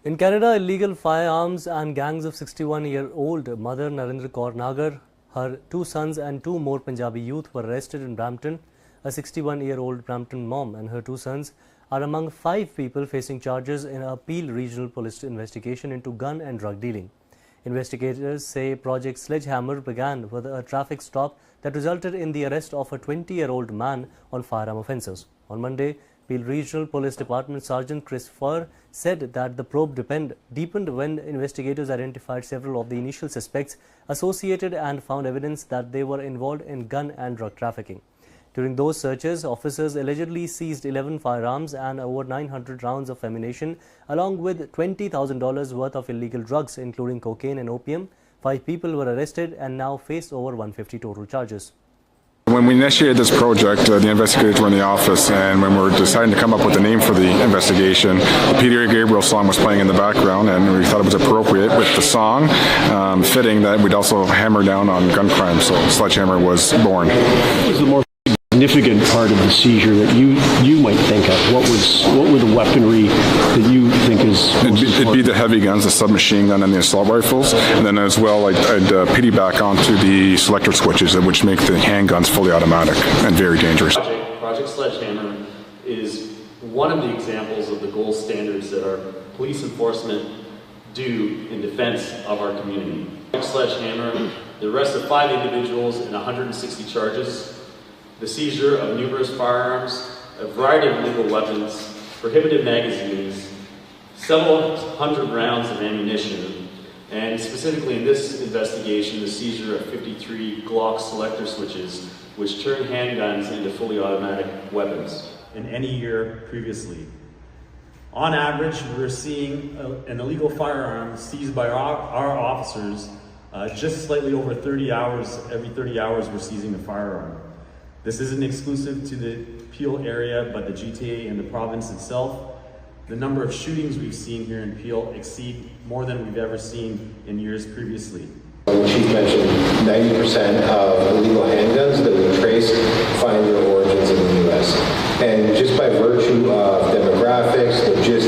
In Canada, illegal firearms and gangs of 61-year-old mother Narendra Kaur Nagar, her two sons and two more Punjabi youth were arrested in Brampton. A 61-year-old Brampton mom and her two sons are among 5 people facing charges in a Peel Regional Police investigation into gun and drug dealing. Investigators say Project Sledgehammer began with a traffic stop that resulted in the arrest of a 20-year-old man on firearm offences. On Monday, Peel Regional Police Department Sergeant Chris Furr said that the probe deepened when investigators identified several of the initial suspects associated and found evidence that they were involved in gun and drug trafficking. During those searches, officers allegedly seized 11 firearms and over 900 rounds of ammunition, along with $20,000 worth of illegal drugs, including cocaine and opium. 5 people were arrested and now face over 150 total charges. When we initiated this project, the investigators were in the office, and when we were deciding to come up with a name for the investigation, the Peter Gabriel song was playing in the background, and we thought it was appropriate with the song, fitting that we'd also hammer down on gun crime, so Sledgehammer was born. What was the more significant part of the seizure that you might think of? What were the weaponry that you think is It'd be the heavy guns, the submachine gun and the assault rifles, and then as well I'd piggyback onto the selector switches, which make the handguns fully automatic and very dangerous. Project Sledgehammer is one of the examples of the gold standards that our police enforcement do in defense of our community. Project Sledgehammer, the arrest of 5 individuals and 160 charges, the seizure of numerous firearms, a variety of illegal weapons, prohibited magazines, several hundred rounds of ammunition, and specifically in this investigation, the seizure of 53 Glock selector switches, which turn handguns into fully automatic weapons. In any year previously. On average, we're seeing an illegal firearm seized by our officers just slightly over 30 hours. Every 30 hours, we're seizing a firearm. This isn't exclusive to the Peel area, but the GTA and the province itself. The number of shootings we've seen here in Peel exceed more than we've ever seen in years previously. Chief mentioned 90% of illegal handguns that we trace find their origins in the U.S. And just by virtue of demographics, logistics,